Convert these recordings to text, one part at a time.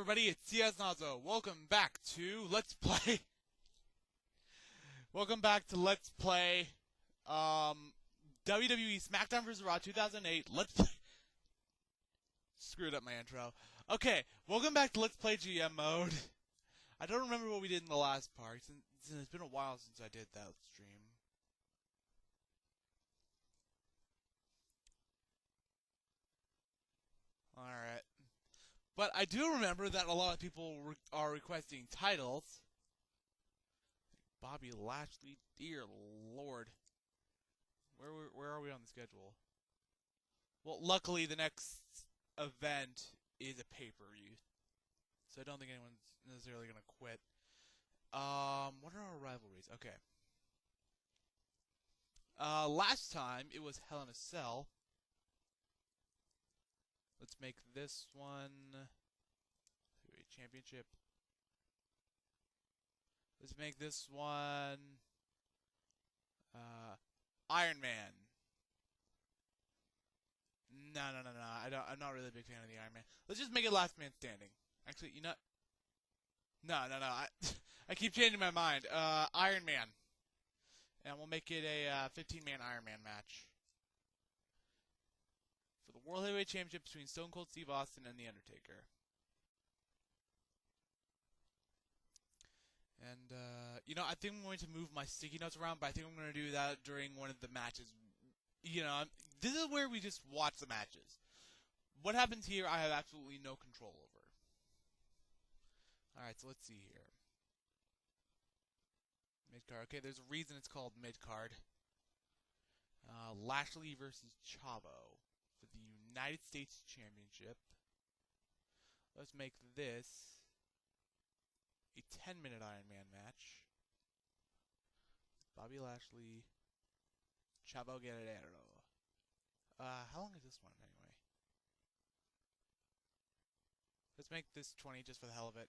everybody, it's CS Nazo. Welcome back to Let's Play. Welcome back to Let's Play WWE SmackDown vs. Raw 2008. Let's Play. Screwed up my intro. Okay, welcome back to Let's Play GM mode. I don't remember what we did in the last part, since it's been a while since I did that stream. Alright. But I do remember that a lot of people are requesting titles. Bobby Lashley, dear lord. Where are we on the schedule? Well, luckily the next event is a pay-per-view. So I don't think anyone's necessarily going to quit. What are our rivalries? Okay. Last time it was Hell in a Cell. Let's make this one championship. Let's make this one Iron Man. No. I'm not really a big fan of the Iron Man. Let's just make it Last Man Standing. Actually, you know. No. I keep changing my mind. Iron Man. And we'll make it a 15-man Iron Man match. For the World Heavyweight Championship between Stone Cold Steve Austin and The Undertaker. And, I think I'm going to move my sticky notes around, but I think I'm going to do that during one of the matches. This is where we just watch the matches. What happens here, I have absolutely no control over. Alright, so let's see here. Mid-card. Okay, there's a reason it's called mid-card. Lashley versus Chavo for the United States Championship. Let's make this a 10-minute Iron Man match. Bobby Lashley, Chavo Guerrero. How long is this one anyway? Let's make this 20 just for the hell of it.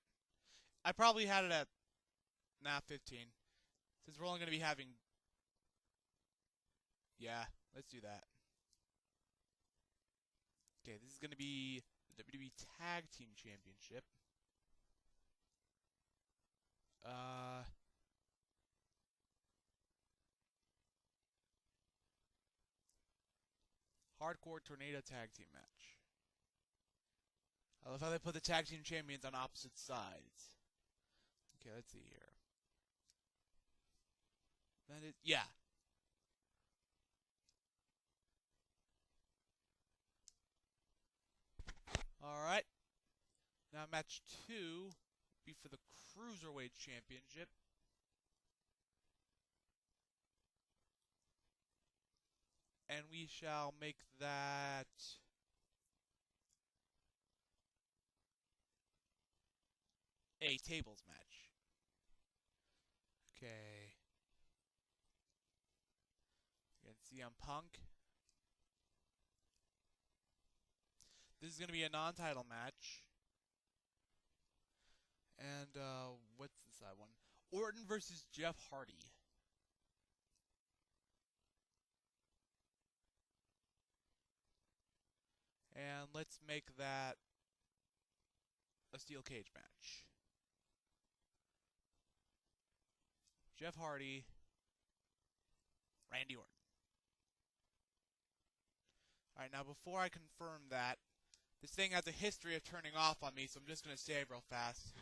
I probably had it at 15. Since we're only going to be having... Yeah, let's do that. Okay, this is going to be the WWE Tag Team Championship. Hardcore Tornado Tag Team match. I love how they put the Tag Team Champions on opposite sides. Okay, let's see here. That is, yeah. Alright. Now match 2 will be for the Cruiserweight Championship. And we shall make that a tables match. Okay. Against CM Punk. This is going to be a non-title match. And, what's the side one? Orton versus Jeff Hardy. And let's make that a steel cage match. Jeff Hardy, Randy Orton. Alright, now before I confirm that, this thing has a history of turning off on me, so I'm just going to save real fast.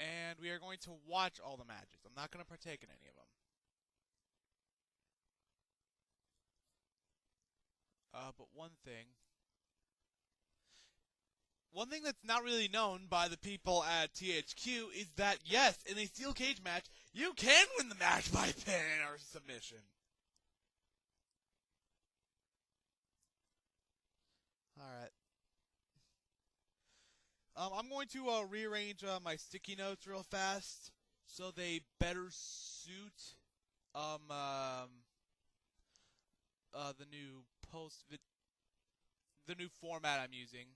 And we are going to watch all the matches. I'm not going to partake in any of them. But one thing that's not really known by the people at THQ is that, yes, in a steel cage match, you can win the match by pin or submission. Alright. I'm going to rearrange my sticky notes real fast so they better suit the new format I'm using.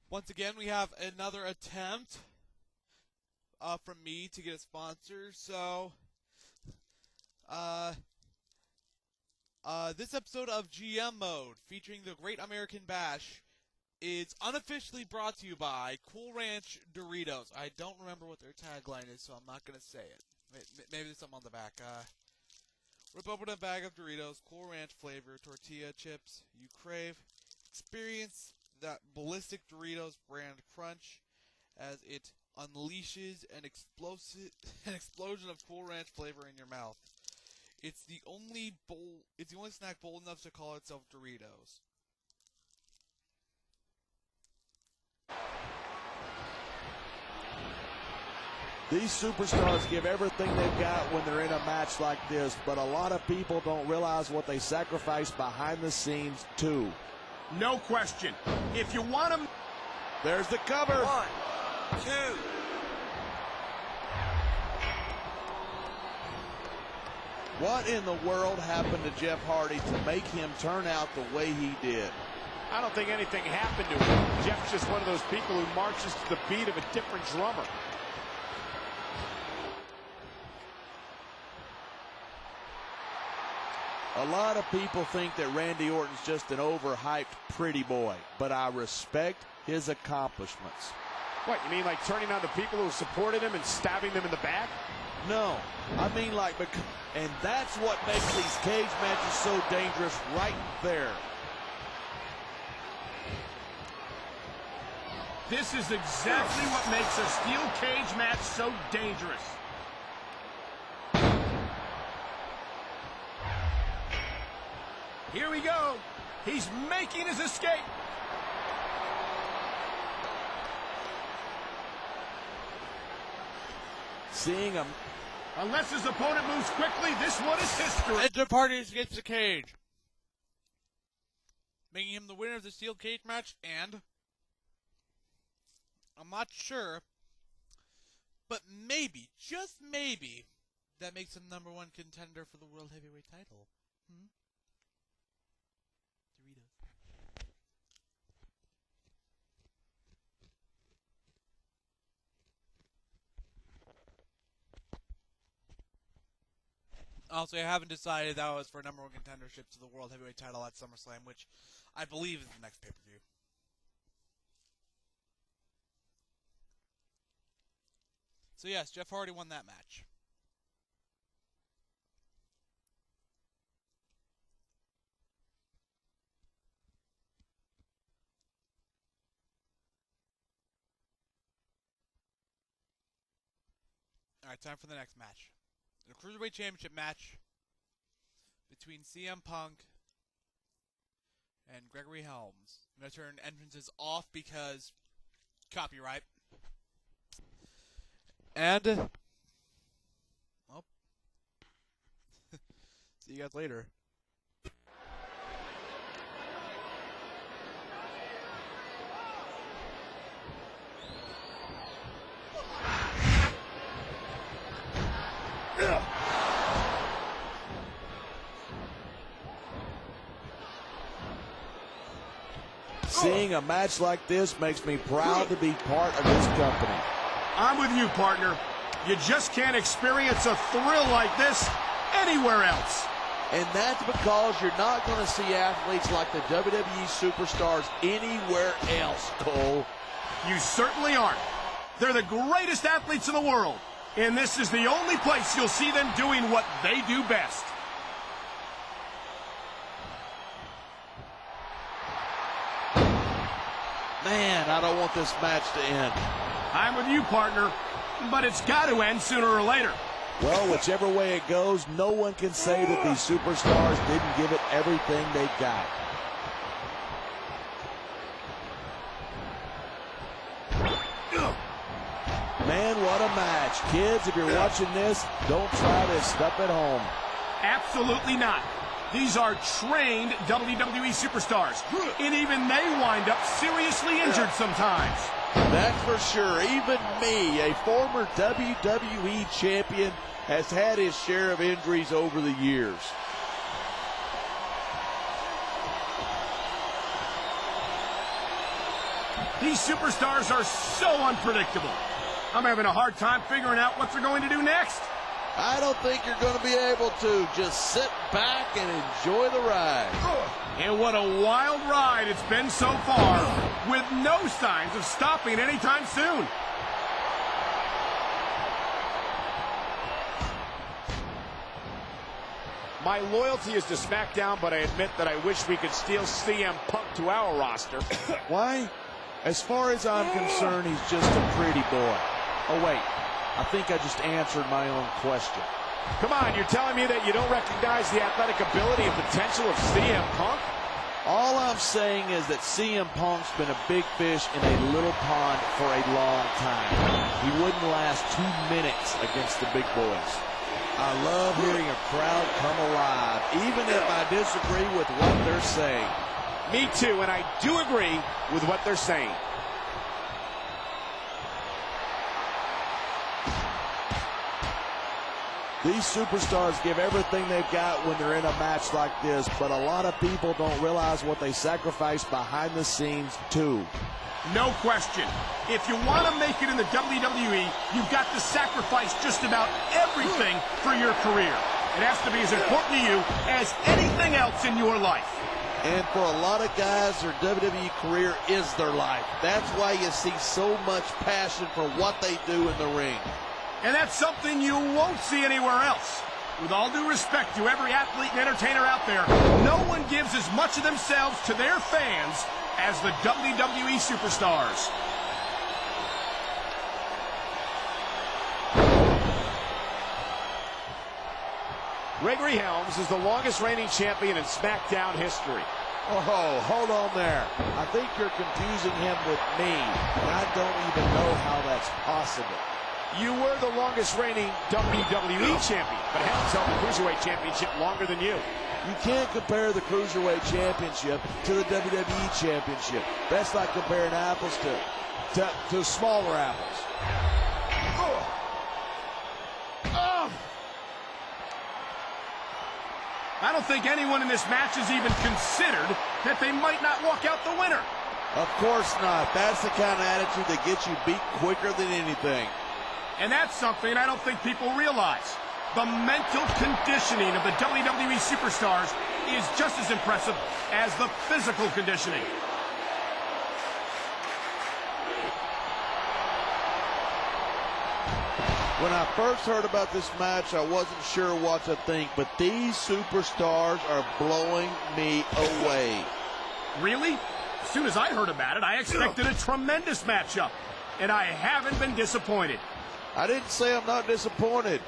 Once again, we have another attempt from me to get a sponsor. So, this episode of GM Mode, featuring the Great American Bash, is unofficially brought to you by Cool Ranch Doritos. I don't remember what their tagline is, so I'm not going to say it. Maybe there's something on the back. Rip open a bag of Doritos, Cool Ranch flavor, tortilla chips you crave. Experience that ballistic Doritos brand crunch as it unleashes an explosion of Cool Ranch flavor in your mouth. It's the only snack bold enough to call itself Doritos. These superstars give everything they've got when they're in a match like this, but a lot of people don't realize what they sacrifice behind the scenes, too. No question. If you want them... There's the cover. 1, 2. What in the world happened to Jeff Hardy to make him turn out the way he did? I don't think anything happened to him. Jeff's just one of those people who marches to the beat of a different drummer. A lot of people think that Randy Orton's just an overhyped pretty boy, but I respect his accomplishments. What, you mean like turning on the people who supported him and stabbing them in the back? No, I mean like, and that's what makes these cage matches so dangerous right there. This is exactly what makes a steel cage match so dangerous. Here we go. He's making his escape. Seeing him. Unless his opponent moves quickly, this one is history. And Jeff Hardy escapes the cage, making him the winner of the steel cage match, and I'm not sure, but maybe, just maybe, that makes him #1 contender for the World Heavyweight title. Doritos. Also, I haven't decided that was for #1 contendership to the World Heavyweight title at SummerSlam, which I believe is the next pay-per-view. So yes, Jeff Hardy won that match. Alright, time for the next match. The Cruiserweight Championship match between CM Punk and Gregory Helms. I'm going to turn entrances off because copyright. And, well, see you guys later. Seeing a match like this makes me proud to be part of this company. I'm with you, partner. You just can't experience a thrill like this anywhere else. And that's because you're not going to see athletes like the WWE superstars anywhere else, Cole. You certainly aren't. They're the greatest athletes in the world. And this is the only place you'll see them doing what they do best. Man, I don't want this match to end. I'm with you, partner, but it's got to end sooner or later. Well, whichever way it goes, no one can say that these superstars didn't give it everything they got. Man, what a match. Kids, if you're watching this, don't try this stuff at home. Absolutely not. These are trained WWE superstars, and even they wind up seriously injured sometimes. That's for sure. Even me, a former WWE champion, has had his share of injuries over the years. These superstars are so unpredictable. I'm having a hard time figuring out what they're going to do next. I don't think you're going to be able to. Just sit back and enjoy the ride. And what a wild ride it's been so far, with no signs of stopping anytime soon. My loyalty is to SmackDown, but I admit that I wish we could steal CM Punk to our roster. Why? As far as I'm concerned, he's just a pretty boy. Oh, wait. I think I just answered my own question. Come on, you're telling me that you don't recognize the athletic ability and potential of CM Punk? All I'm saying is that CM Punk's been a big fish in a little pond for a long time. He wouldn't last 2 minutes against the big boys. I love hearing a crowd come alive, even if I disagree with what they're saying. Me too, and I do agree with what they're saying. These superstars give everything they've got when they're in a match like this, but a lot of people don't realize what they sacrifice behind the scenes, too. No question. If you want to make it in the WWE, you've got to sacrifice just about everything for your career. It has to be as important to you as anything else in your life. And for a lot of guys, their WWE career is their life. That's why you see so much passion for what they do in the ring. And that's something you won't see anywhere else. With all due respect to every athlete and entertainer out there, no one gives as much of themselves to their fans as the WWE superstars. Gregory Helms is the longest reigning champion in SmackDown history. Oh, hold on there. I think you're confusing him with me, and I don't even know how that's possible. You were the longest reigning WWE champion, but Helms held the Cruiserweight Championship longer than you. You can't compare the Cruiserweight Championship to the WWE Championship. That's like comparing apples to smaller apples. I don't think anyone in this match has even considered that they might not walk out the winner. Of course not. That's the kind of attitude that gets you beat quicker than anything. And that's something I don't think people realize. The mental conditioning of the WWE superstars is just as impressive as the physical conditioning. When I first heard about this match, I wasn't sure what to think, but these superstars are blowing me away. Really? As soon as I heard about it, I expected a tremendous matchup, and I haven't been disappointed. I didn't say I'm not disappointed,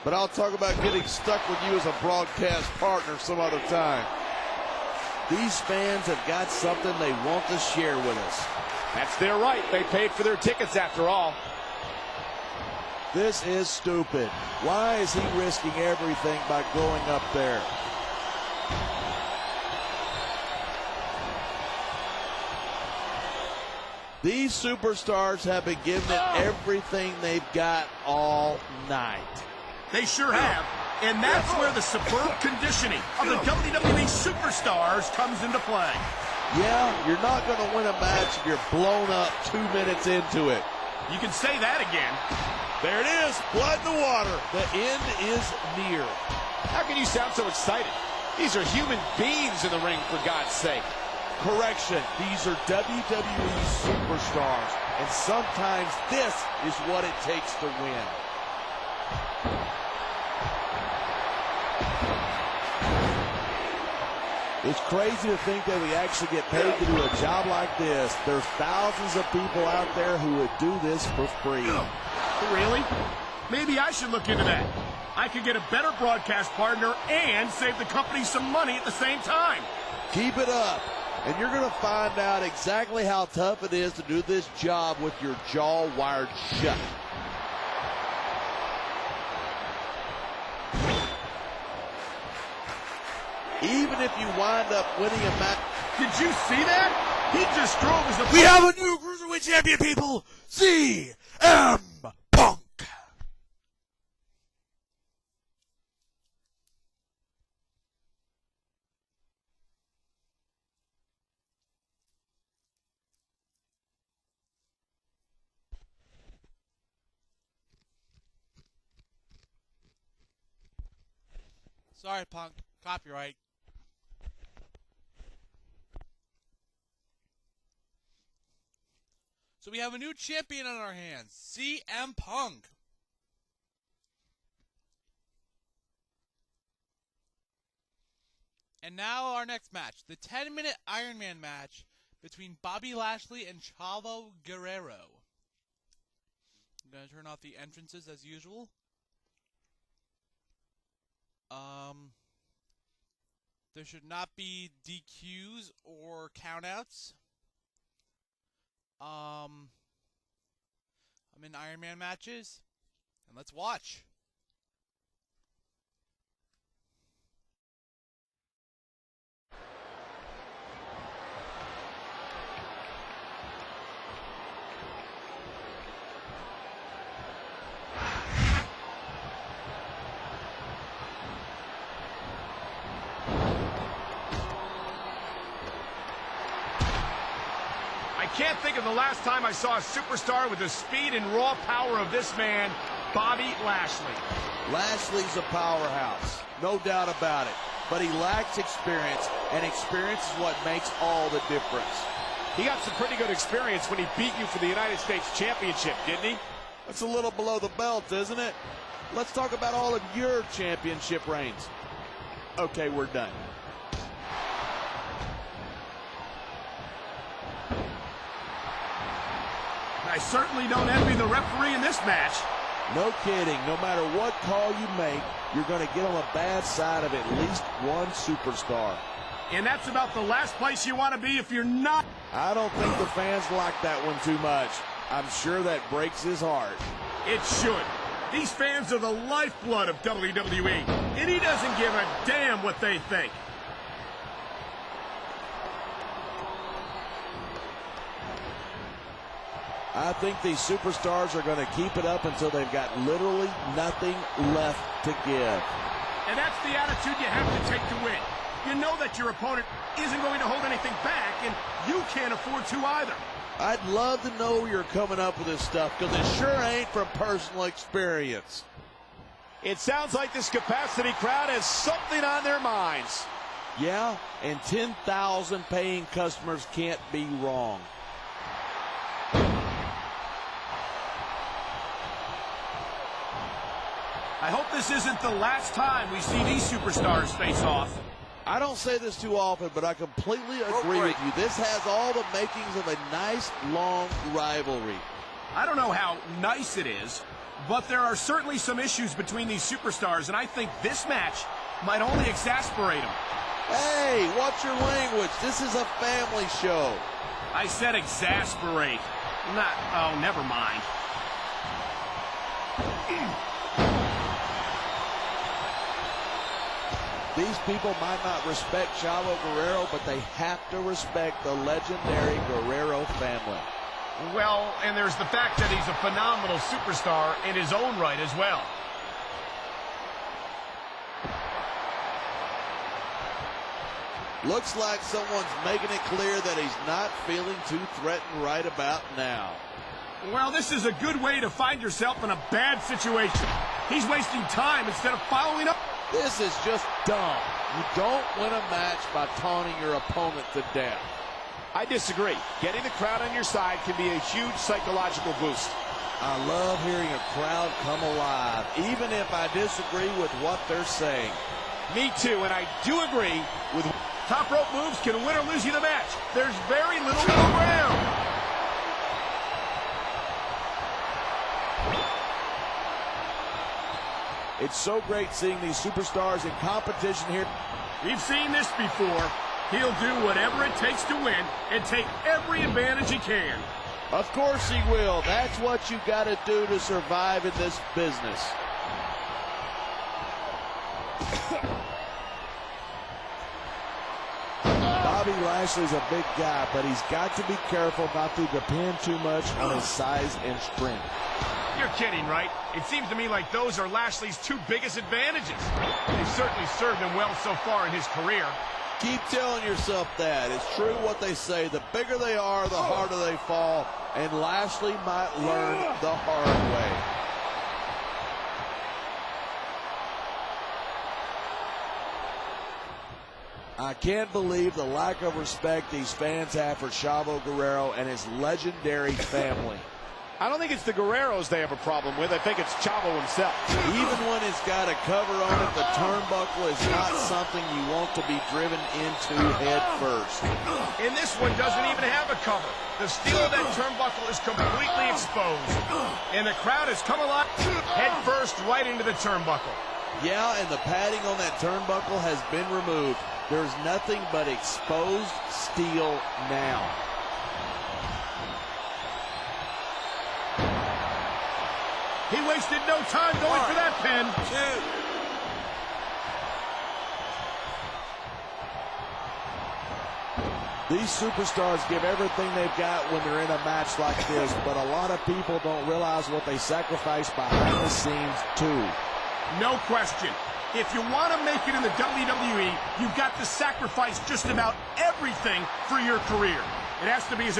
but I'll talk about getting stuck with you as a broadcast partner some other time. These fans have got something they want to share with us. That's their right. They paid for their tickets after all. This is stupid. Why is he risking everything by going up there? These superstars have been giving it everything they've got all night. They sure have. And that's where the superb conditioning of the WWE superstars comes into play. Yeah, you're not going to win a match if you're blown up 2 minutes into it. You can say that again. There it is, blood in the water. The end is near. How can you sound so excited? These are human beings in the ring, for God's sake. Correction, these are WWE superstars, and sometimes this is what it takes to win. It's crazy to think that we actually get paid to do a job like this. There's thousands of people out there who would do this for free. Really? Maybe I should look into that. I could get a better broadcast partner and save the company some money at the same time. Keep it up, and you're going to find out exactly how tough it is to do this job with your jaw wired shut. Even if you wind up winning a match. Did you see that? He just drove as the... We have a new Cruiserweight Heavyweight Champion, people, CM Punk. Sorry, Punk. Copyright. So we have a new champion on our hands, CM Punk. And now our next match, the 10-minute Iron Man match between Bobby Lashley and Chavo Guerrero. I'm going to turn off the entrances as usual. There should not be DQs or countouts. I'm in Iron Man matches, and let's watch. I can't think of the last time I saw a superstar with the speed and raw power of this man, Bobby Lashley. Lashley's a powerhouse, no doubt about it. But he lacks experience, and experience is what makes all the difference. He got some pretty good experience when he beat you for the United States Championship, didn't he? That's a little below the belt, isn't it? Let's talk about all of your championship reigns. Okay, we're done. I certainly don't envy the referee in this match. No kidding. No matter what call you make, you're going to get on the bad side of at least one superstar. And that's about the last place you want to be if you're not. I don't think the fans like that one too much. I'm sure that breaks his heart. It should. These fans are the lifeblood of WWE, and he doesn't give a damn what they think. I think these superstars are going to keep it up until they've got literally nothing left to give. And that's the attitude you have to take to win. You know that your opponent isn't going to hold anything back, and you can't afford to either. I'd love to know where you're coming up with this stuff, because it sure ain't from personal experience. It sounds like this capacity crowd has something on their minds. Yeah, and 10,000 paying customers can't be wrong. I hope this isn't the last time we see these superstars face off. I don't say this too often, but I completely agree with you. This has all the makings of a nice, long rivalry. I don't know how nice it is, but there are certainly some issues between these superstars, and I think this match might only exasperate them. Hey, watch your language. This is a family show. I said exasperate. Oh, never mind. These people might not respect Chavo Guerrero, but they have to respect the legendary Guerrero family. Well, and there's the fact that he's a phenomenal superstar in his own right as well. Looks like someone's making it clear that he's not feeling too threatened right about now. Well, this is a good way to find yourself in a bad situation. He's wasting time instead of following up. This is just dumb. You don't win a match by taunting your opponent to death. I disagree. Getting the crowd on your side can be a huge psychological boost. I love hearing a crowd come alive, even if I disagree with what they're saying. Me too, and I do agree with... Top rope moves can win or lose you the match. There's very little middle ground. It's so great seeing these superstars in competition here. We've seen this before. He'll do whatever it takes to win and take every advantage he can. Of course he will. That's what you got to do to survive in this business. Bobby Bobby Lashley's a big guy, but he's got to be careful not to depend too much on his size and strength. You're kidding, right? It seems to me like those are Lashley's two biggest advantages. They've certainly served him well so far in his career. Keep telling yourself that. It's true what they say. The bigger they are, the harder they fall. And Lashley might learn the hard way. I can't believe the lack of respect these fans have for Chavo Guerrero and his legendary family. I don't think it's the Guerreros they have a problem with. I think it's Chavo himself. Even when it's got a cover on it, the turnbuckle is not something you want to be driven into head first. And this one doesn't even have a cover. The steel of that turnbuckle is completely exposed. And the crowd has come alive head first right into the turnbuckle. Yeah, and the padding on that turnbuckle has been removed. There's nothing but exposed steel now. He wasted no time going for that pin. 2. These superstars give everything they've got when they're in a match like this, but a lot of people don't realize what they sacrifice behind the scenes, too. No question. If you want to make it in the WWE, you've got to sacrifice just about everything for your career. It has to be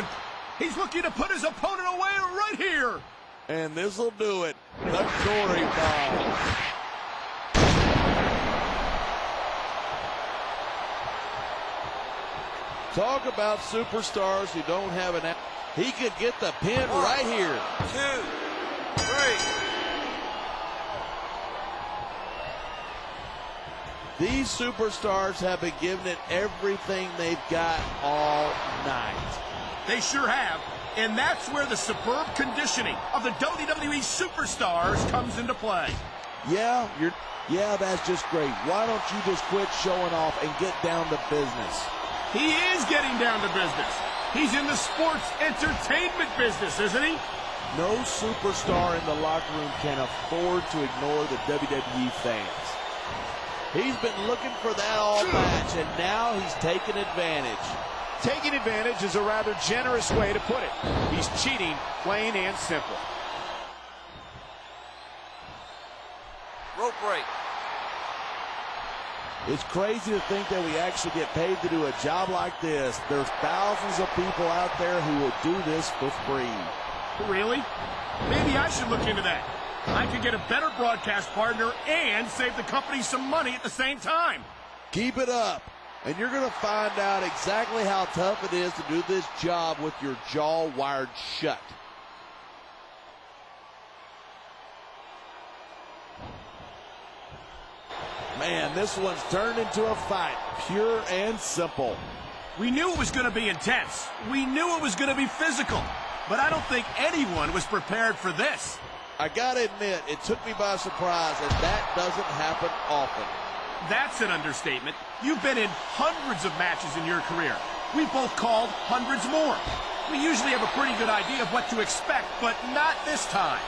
he's looking to put his opponent away right here. And this'll do it. The Dory Bomb. Talk about superstars who don't have an... He could get the pin right here. 2, 3. These superstars have been giving it everything they've got all night. They sure have. And that's where the superb conditioning of the WWE superstars comes into play. Yeah, that's just great. Why don't you just quit showing off and get down to business? He is getting down to business. He's in the sports entertainment business, isn't he? No superstar in the locker room can afford to ignore the WWE fans. He's been looking for that all match, and now he's taking advantage. Taking advantage is a rather generous way to put it. He's cheating, plain and simple. Rope break. It's crazy to think that we actually get paid to do a job like this. There's thousands of people out there who will do this for free. Really? Maybe I should look into that. I could get a better broadcast partner and save the company some money at the same time. Keep it up, and you're going to find out exactly how tough it is to do this job with your jaw wired shut. Man, this one's turned into a fight, pure and simple. We knew it was going to be intense. We knew it was going to be physical. But I don't think anyone was prepared for this. I gotta admit, it took me by surprise, and that doesn't happen often. That's an understatement. You've been in hundreds of matches in your career. We've both called hundreds more. We usually have a pretty good idea of what to expect, but not this time.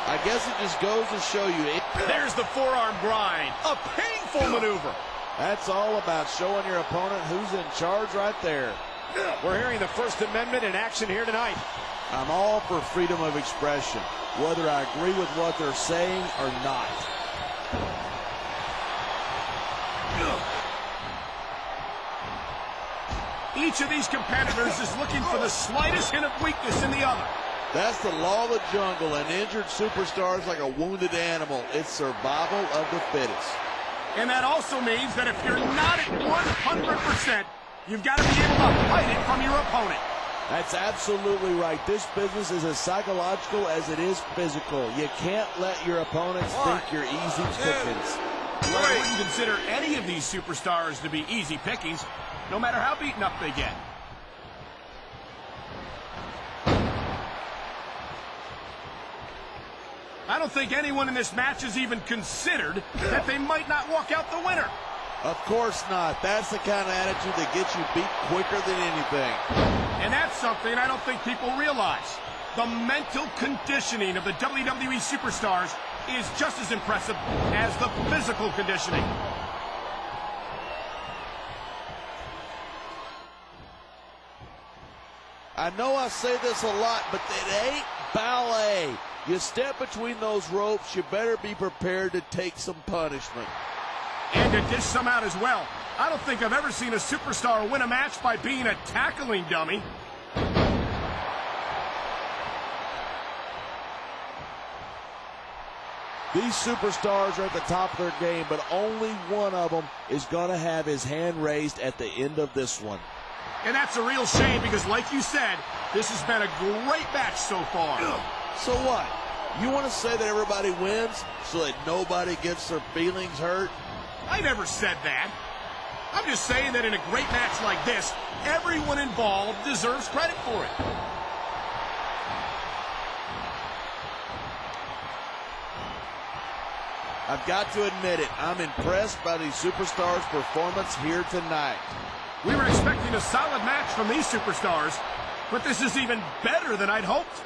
I guess it just goes to show you. There's the forearm grind. A painful maneuver. That's all about showing your opponent who's in charge right there. We're hearing the First Amendment in action here tonight. I'm all for freedom of expression, whether I agree with what they're saying or not. Each of these competitors is looking for the slightest hint of weakness in the other. That's the law of the jungle. An injured superstar is like a wounded animal. It's survival of the fittest. And that also means that if you're not at 100%, you've got to be able to hide it from your opponent. That's absolutely right. This business is as psychological as it is physical. You can't let your opponents think you're easy pickings. Well, I wouldn't consider any of these superstars to be easy pickings, no matter how beaten up they get. I don't think anyone in this match has even considered that they might not walk out the winner. Of course not. That's the kind of attitude that gets you beat quicker than anything. And that's something I don't think people realize. The mental conditioning of the WWE superstars is just as impressive as the physical conditioning. I know I say this a lot, but it ain't ballet. You step between those ropes, you better be prepared to take some punishment. And to dish some out as well. I don't think I've ever seen a superstar win a match by being a tackling dummy. These superstars are at the top of their game, but only one of them is going to have his hand raised at the end of this one. And that's a real shame because, like you said, this has been a great match so far. So what? You want to say that everybody wins so that nobody gets their feelings hurt? I never said that. I'm just saying that in a great match like this, everyone involved deserves credit for it. I've got to admit it, I'm impressed by these superstars' performance here tonight. We were expecting a solid match from these superstars, but this is even better than I'd hoped.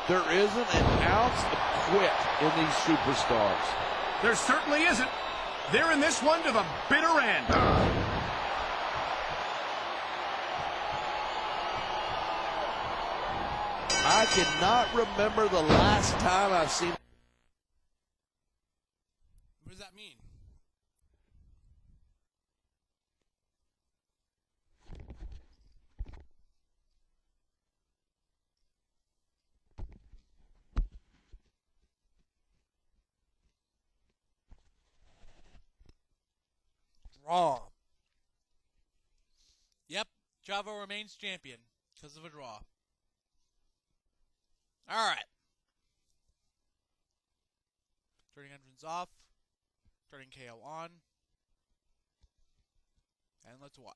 There isn't an ounce of quit in these superstars. There certainly isn't. They're in this one to the bitter end. I cannot remember the last time I've seen. What does that mean? Draw. Yep, Chavo remains champion because of a draw. All right. Turning entrance off. Turning KO on. And let's watch.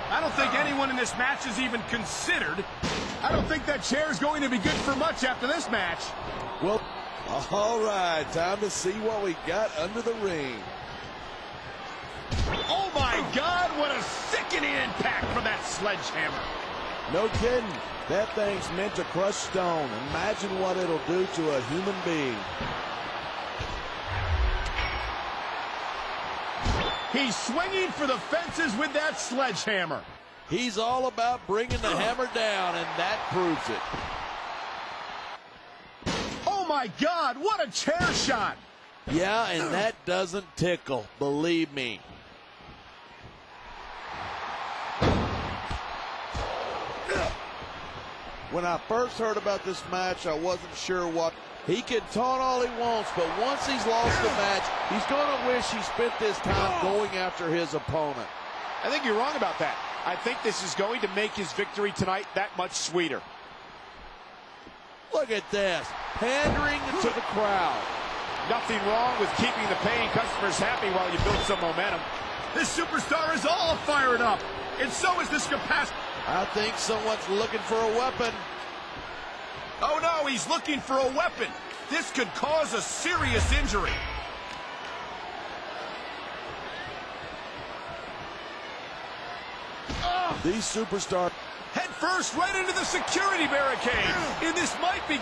I don't think anyone in this match is even considered. I don't think that chair is going to be good for much after this match. Well, all right, time to see what we got under the ring. Oh my God, what a sickening impact from that sledgehammer. No kidding. That thing's meant to crush stone. Imagine what it'll do to a human being. He's swinging for the fences with that sledgehammer. He's all about bringing the hammer down, and that proves it. Oh my God, what a chair shot. Yeah, and that doesn't tickle, believe me. When I first heard about this match, I wasn't sure what. He can taunt all he wants, but once he's lost the match, he's going to wish he spent this time going after his opponent. I think you're wrong about that. I think this is going to make his victory tonight that much sweeter. Look at this, pandering to the crowd. Nothing wrong with keeping the paying customers happy while you build some momentum. This superstar is all fired up, and so is this capacity. I think someone's looking for a weapon. Oh no, he's looking for a weapon. This could cause a serious injury. These superstars. Head first right into the security barricade. And this might be...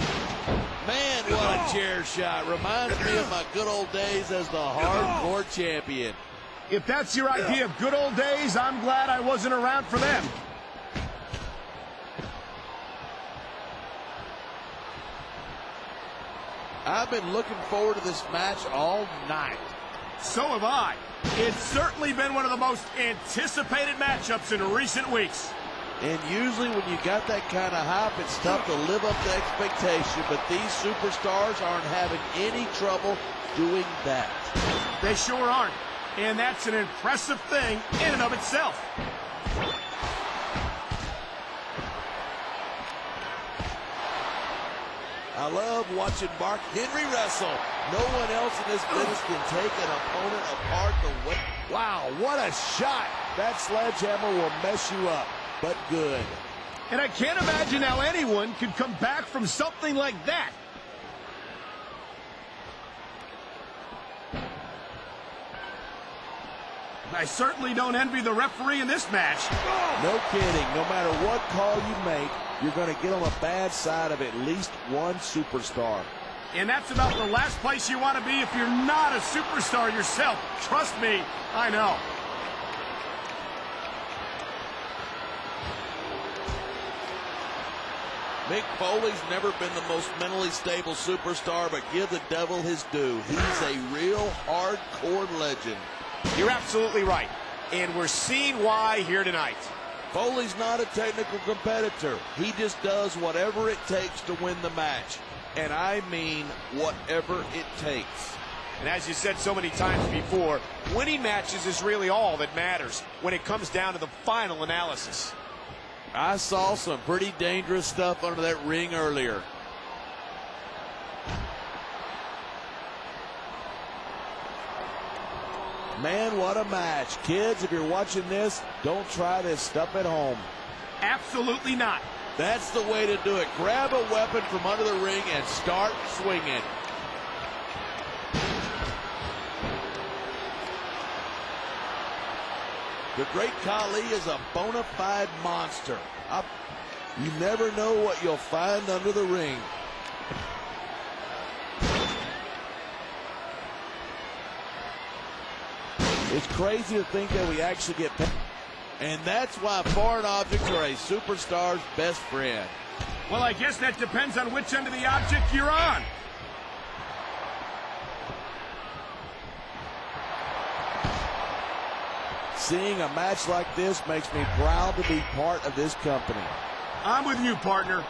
Man, what a chair shot. Reminds me of my good old days as the hardcore champion. If that's your idea of good old days, I'm glad I wasn't around for them. I've been looking forward to this match all night. So have I. It's certainly been one of the most anticipated matchups in recent weeks. And usually when you got that kind of hype, it's tough to live up to expectation, but these superstars aren't having any trouble doing that. They sure aren't. And that's an impressive thing in and of itself. I love watching Mark Henry wrestle. No one else in this business can take an opponent apart the way. Wow, what a shot. That sledgehammer will mess you up, but good. And I can't imagine how anyone could come back from something like that. I certainly don't envy the referee in this match. No kidding. No matter what call you make, you're going to get on the bad side of at least one superstar. And that's about the last place you want to be if you're not a superstar yourself. Trust me, I know. Mick Foley's never been the most mentally stable superstar, but give the devil his due. He's a real hardcore legend. You're absolutely right. And we're seeing why here tonight. Foley's not a technical competitor. He just does whatever it takes to win the match. And I mean whatever it takes. And as you said so many times before, winning matches is really all that matters when it comes down to the final analysis. I saw some pretty dangerous stuff under that ring earlier. Man, what a match. Kids, if you're watching this, don't try this stuff at home. Absolutely not. That's the way to do it. Grab a weapon from under the ring and start swinging. The Great Khali is a bona fide monster. You never know what you'll find under the ring. It's crazy to think that we actually get paid. And that's why foreign objects are a superstar's best friend. Well, I guess that depends on which end of the object you're on. Seeing a match like this makes me proud to be part of this company. I'm with you, partner.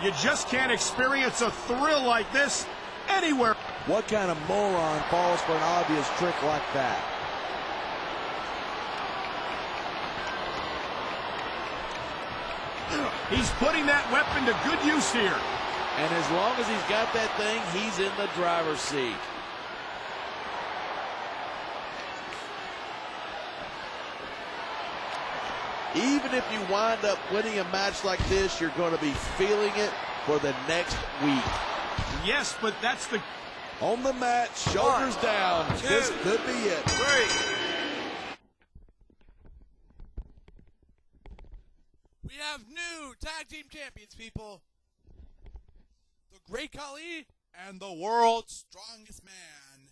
You just can't experience a thrill like this anywhere. What kind of moron falls for an obvious trick like that? He's putting that weapon to good use here. And as long as he's got that thing, he's in the driver's seat. Even if you wind up winning a match like this, you're going to be feeling it for the next week. Yes, but that's the... On the mat, shoulders down. This could be it. 3. We have new tag team champions, people. The Great Khali and the world's strongest man,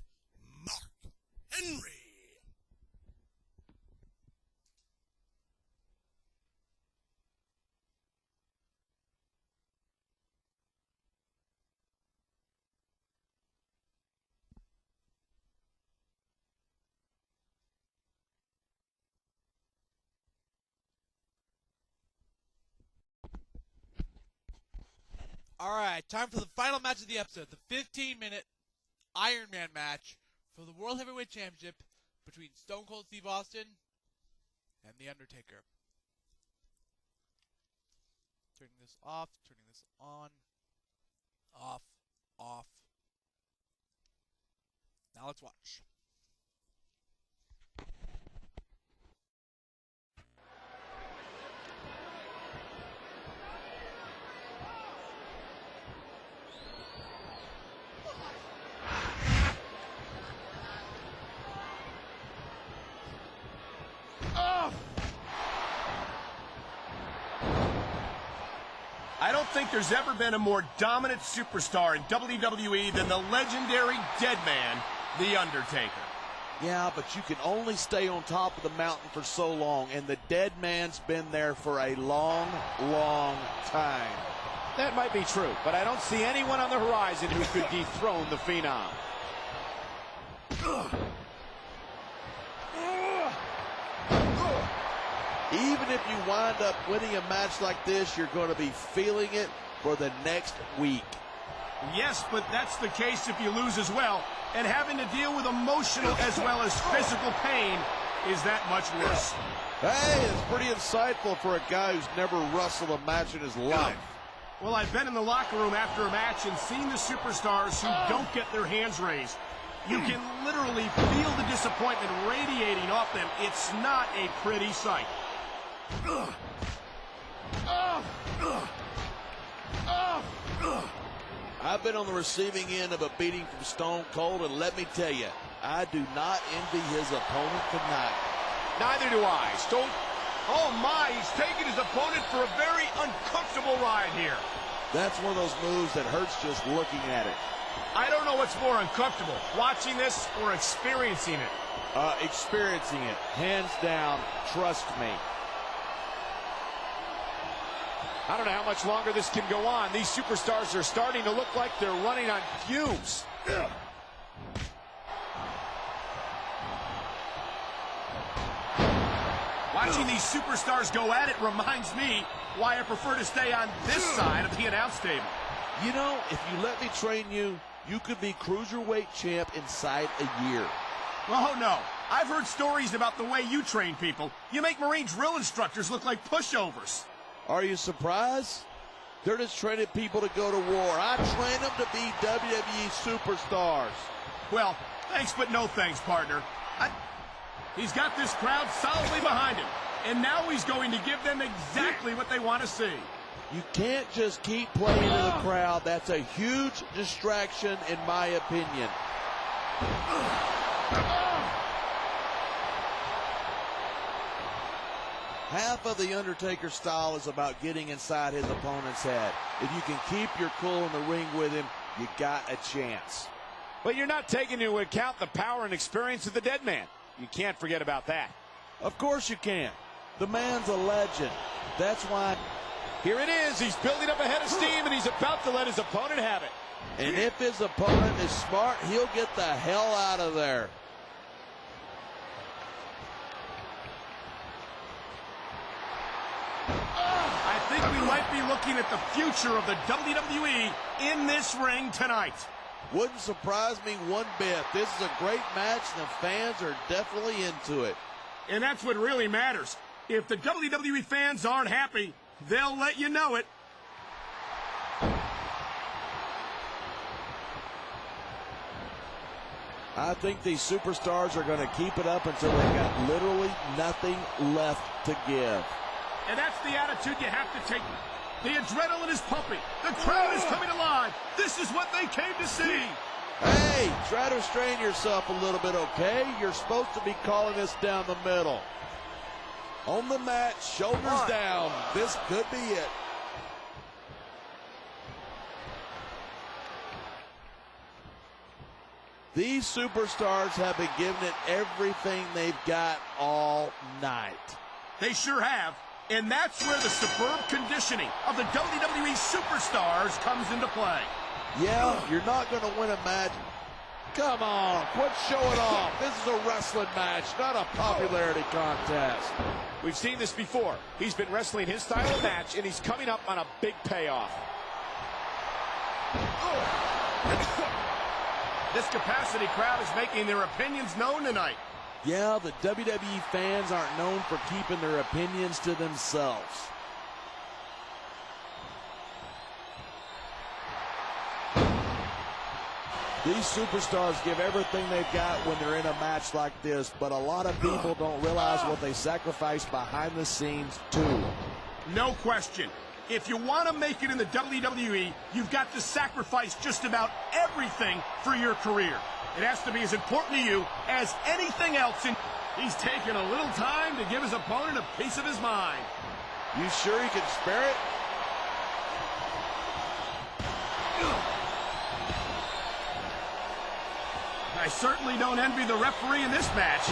Mark Henry. All right, time for the final match of the episode, the 15-minute Iron Man match for the World Heavyweight Championship between Stone Cold Steve Austin and The Undertaker. Turning this off, turning this on, off, off. Now let's watch. I don't think there's ever been a more dominant superstar in WWE than the legendary Dead Man, The Undertaker. Yeah, but you can only stay on top of the mountain for so long, and the Dead Man's been there for a long, long time. That might be true, but I don't see anyone on the horizon who could dethrone the Phenom. Even if you wind up winning a match like this, you're going to be feeling it for the next week. Yes, but that's the case if you lose as well. And having to deal with emotional as well as physical pain is that much worse. Hey, it's pretty insightful for a guy who's never wrestled a match in his life. Well, I've been in the locker room after a match and seen the superstars who don't get their hands raised. You can literally feel the disappointment radiating off them. It's not a pretty sight. I've been on the receiving end of a beating from Stone Cold, and let me tell you, I do not envy his opponent tonight. Neither do I. Oh my, he's taking his opponent for a very uncomfortable ride here. That's one of those moves that hurts just looking at it. I don't know what's more uncomfortable, watching this or experiencing it. Experiencing it, hands down, trust me. I don't know how much longer this can go on. These superstars are starting to look like they're running on fumes. Watching these superstars go at it reminds me why I prefer to stay on this side of the announce table. You know, if you let me train you, you could be cruiserweight champ inside a year. Oh, no. I've heard stories about the way you train people. You make Marine drill instructors look like pushovers. Are you surprised? They're just training people to go to war. I train them to be WWE superstars. Well, thanks but no thanks, partner. He's got this crowd solidly behind him, and now he's going to give them exactly what they want to see. You can't just keep playing to the crowd. That's a huge distraction, in my opinion. Half of The Undertaker's style is about getting inside his opponent's head. If you can keep your cool in the ring with him, you got a chance. But you're not taking into account the power and experience of the dead man. You can't forget about that. Of course you can. The man's a legend. That's why. Here it is. He's building up a head of steam, and he's about to let his opponent have it. And if his opponent is smart, he'll get the hell out of there. I think we might be looking at the future of the WWE in this ring tonight. Wouldn't surprise me one bit. This is a great match, and the fans are definitely into it. And that's what really matters. If the WWE fans aren't happy, they'll let you know it. I think these superstars are going to keep it up until they've got literally nothing left to give. And that's the attitude you have to take. The adrenaline is pumping. The crowd is coming alive. This is what they came to see. Hey, try to restrain yourself a little bit, okay? You're supposed to be calling this down the middle. On the mat, shoulders down. This could be it. These superstars have been giving it everything they've got all night. They sure have. And that's where the superb conditioning of the WWE superstars comes into play. Yeah, you're not going to win a match. Come on, quit showing off. This is a wrestling match, not a popularity contest. We've seen this before. He's been wrestling his style of match, and he's coming up on a big payoff. This capacity crowd is making their opinions known tonight. Yeah, the WWE fans aren't known for keeping their opinions to themselves. These superstars give everything they've got when they're in a match like this, but a lot of people don't realize what they sacrifice behind the scenes, too. No question. If you want to make it in the WWE, you've got to sacrifice just about everything for your career. It has to be as important to you as anything else. He's taken a little time to give his opponent a piece of his mind. You sure he can spare it? I certainly don't envy the referee in this match.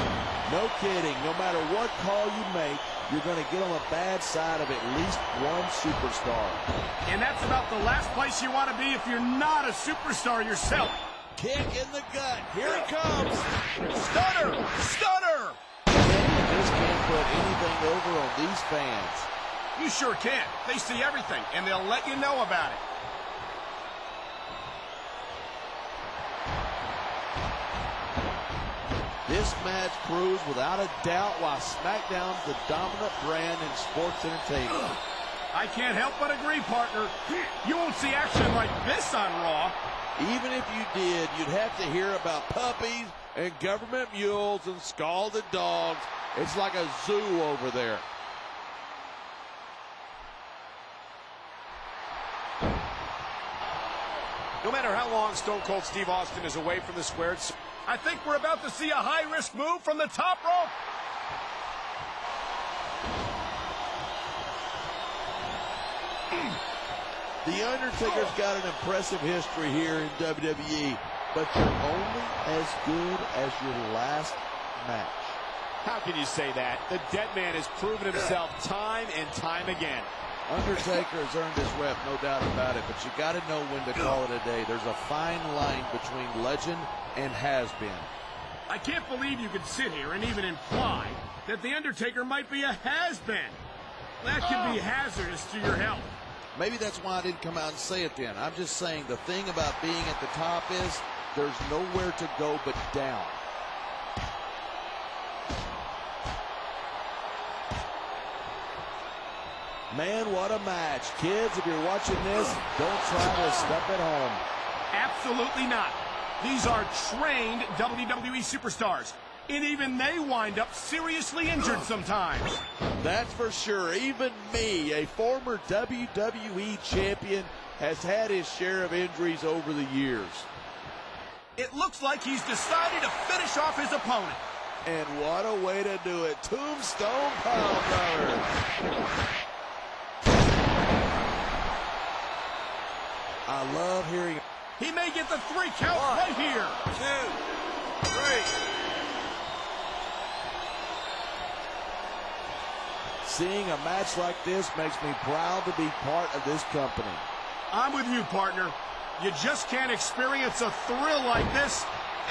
No kidding. No matter what call you make, you're going to get on the bad side of at least one superstar. And that's about the last place you want to be if you're not a superstar yourself. Kick in the gut. Here it comes. Stunner! Stunner! This can't put anything over on these fans. You sure can. They see everything, and they'll let you know about it. This match proves without a doubt why SmackDown's the dominant brand in sports entertainment. I can't help but agree, partner. You won't see action like this on Raw. Even if you did, you'd have to hear about puppies and government mules and scalded dogs. It's like a zoo over there. No matter how long Stone Cold Steve Austin is away from the squared, I think we're about to see a high-risk move from the top rope. The Undertaker's got an impressive history here in WWE, but you're only as good as your last match. How can you say that? The dead man has proven himself time and time again. Undertaker has earned his rep, no doubt about it, but you got to know when to call it a day. There's a fine line between legend and has-been. I can't believe you could sit here and even imply that The Undertaker might be a has-been. That could be hazardous to your health. Maybe that's why I didn't come out and say it then. I'm just saying the thing about being at the top is there's nowhere to go but down. Man, what a match. Kids, if you're watching this, don't try to step at home. Absolutely not. These are trained WWE superstars, and even they wind up seriously injured sometimes. That's for sure. Even me, a former WWE champion, has had his share of injuries over the years. It looks like he's decided to finish off his opponent. And what a way to do it. Tombstone Piledriver. I love hearing it. He may get the 3 count right here. 2, 3. Seeing a match like this makes me proud to be part of this company. I'm with you, partner. You just can't experience a thrill like this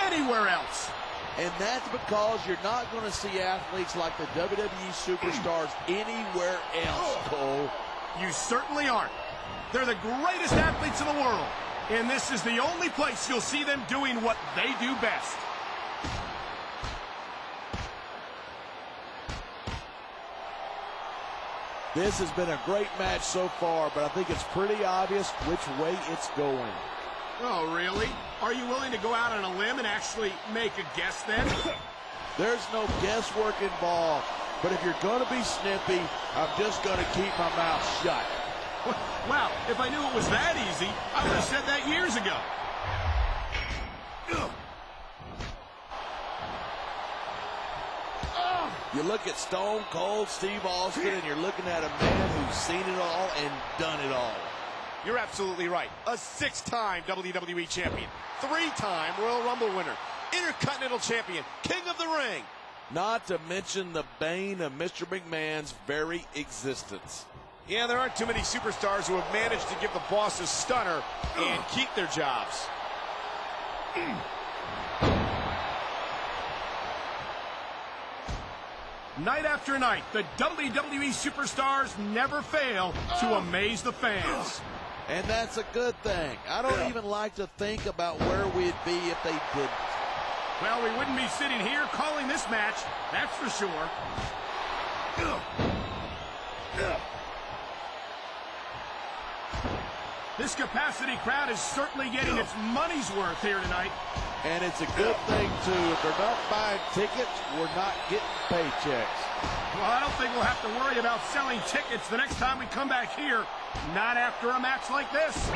anywhere else. And that's because you're not going to see athletes like the WWE superstars anywhere else, Cole. You certainly aren't. They're the greatest athletes in the world. And this is the only place you'll see them doing what they do best. This has been a great match so far, but I think it's pretty obvious which way it's going. Oh, really? Are you willing to go out on a limb and actually make a guess then? There's no guesswork involved, but if you're going to be snippy, I'm just going to keep my mouth shut. Wow, if I knew it was that easy, I would have said that years ago. You look at Stone Cold Steve Austin, and you're looking at a man who's seen it all and done it all. You're absolutely right. A 6-time WWE champion, 3-time Royal Rumble winner, Intercontinental champion, King of the Ring. Not to mention the bane of Mr. McMahon's very existence. Yeah, there aren't too many superstars who have managed to give the boss a stunner and keep their jobs. Night after night, the WWE superstars never fail to amaze the fans. And that's a good thing. I don't even like to think about where we'd be if they didn't. Well, we wouldn't be sitting here calling this match, that's for sure. This capacity crowd is certainly getting its money's worth here tonight. And it's a good thing, too. If they're not buying tickets, we're not getting paychecks. Well, I don't think we'll have to worry about selling tickets the next time we come back here. Not after a match like this.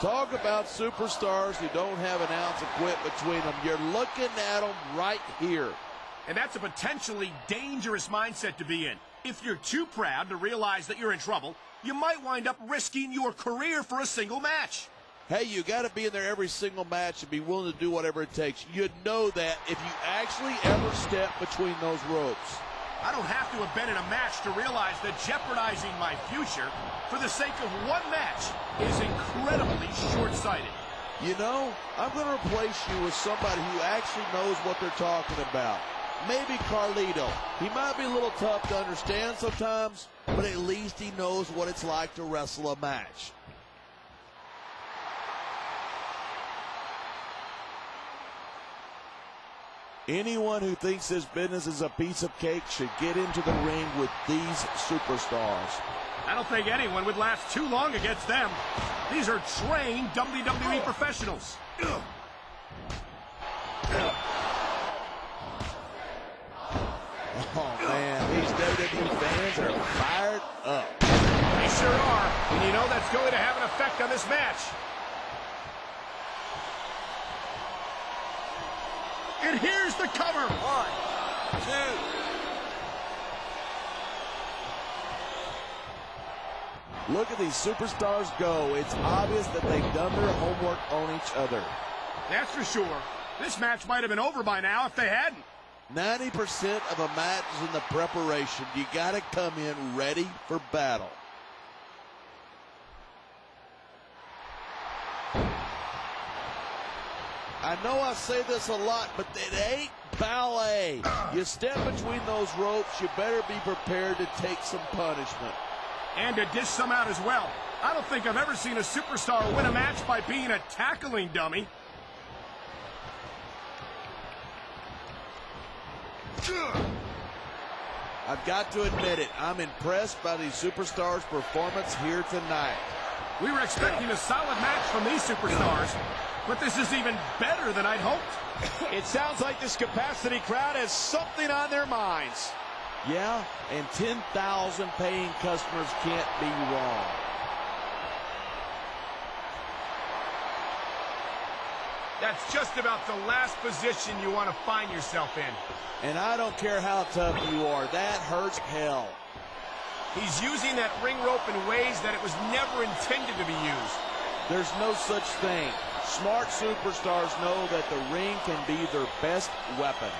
Talk about superstars who don't have an ounce of quit between them. You're looking at them right here. And that's a potentially dangerous mindset to be in. If you're too proud to realize that you're in trouble, you might wind up risking your career for a single match. Hey, you got to be in there every single match and be willing to do whatever it takes. You'd know that if you actually ever step between those ropes. I don't have to have been in a match to realize that jeopardizing my future for the sake of one match is incredibly short-sighted. You know, I'm going to replace you with somebody who actually knows what they're talking about. Maybe Carlito. He might be a little tough to understand sometimes, but at least he knows what it's like to wrestle a match. Anyone who thinks this business is a piece of cake should get into the ring with these superstars. I don't think anyone would last too long against them. These are trained WWE professionals. Oh, man, these WWE fans are fired up. They sure are, and you know that's going to have an effect on this match. And here's the cover. 1, 2. Look at these superstars go. It's obvious that they've done their homework on each other. That's for sure. This match might have been over by now if they hadn't. 90% of a match is in the preparation. You got to come in ready for battle. I know I say this a lot, but it ain't ballet. You step between those ropes, you better be prepared to take some punishment. And to dish some out as well. I don't think I've ever seen a superstar win a match by being a tackling dummy. I've got to admit it, I'm impressed by these superstars' performance here tonight. We were expecting a solid match from these superstars, but this is even better than I'd hoped. It sounds like this capacity crowd has something on their minds. Yeah, and 10,000 paying customers can't be wrong. That's just about the last position you want to find yourself in. And I don't care how tough you are, that hurts hell. He's using that ring rope in ways that it was never intended to be used. There's no such thing. Smart superstars know that the ring can be their best weapon.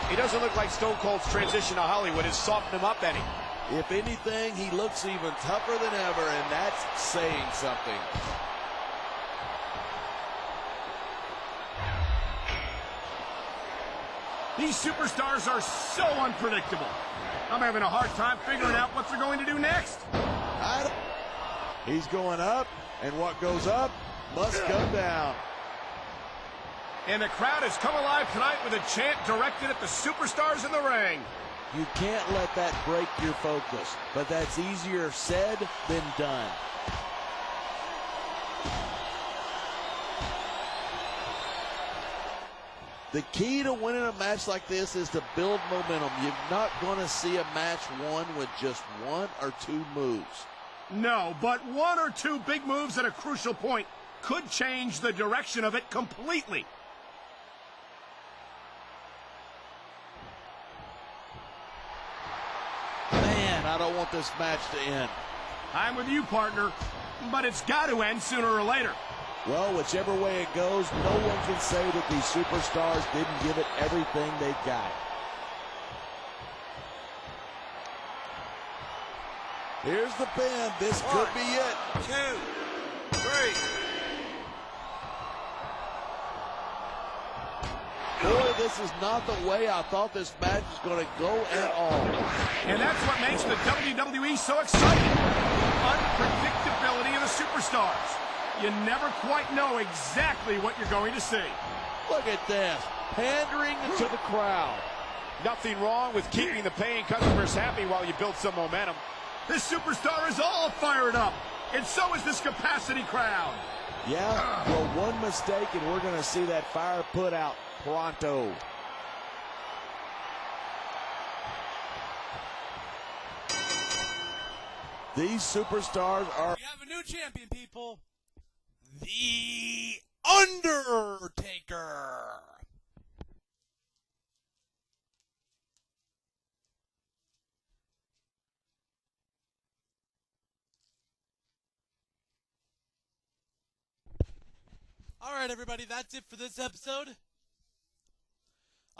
He doesn't look like Stone Cold's transition to Hollywood has softened him up any. If anything, he looks even tougher than ever, and that's saying something. These superstars are so unpredictable. I'm having a hard time figuring out what they're going to do next. He's going up, and what goes up must come down. And the crowd has come alive tonight with a chant directed at the superstars in the ring. You can't let that break your focus, but that's easier said than done. The key to winning a match like this is to build momentum. You're not going to see a match won with just one or two moves. No, but one or two big moves at a crucial point could change the direction of it completely. Man, I don't want this match to end. I'm with you, partner, but it's got to end sooner or later. Well, whichever way it goes, no one can say that these superstars didn't give it everything they got. Here's the pin. This could be it. 2, 3. Boy, this is not the way I thought this match was going to go at all. And that's what makes the WWE so exciting. The unpredictability of the superstars. You never quite know exactly what you're going to see. Look at this. Pandering to the crowd. Nothing wrong with keeping the paying customers happy while you build some momentum. This superstar is all fired up. And so is this capacity crowd. Yeah, well, one mistake and we're going to see that fire put out pronto. These superstars are... We have a new champion, people. The Undertaker. All right, everybody, that's it for this episode.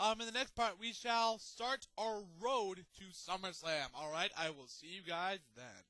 In the next part, we shall start our road to SummerSlam. All right, I will see you guys then.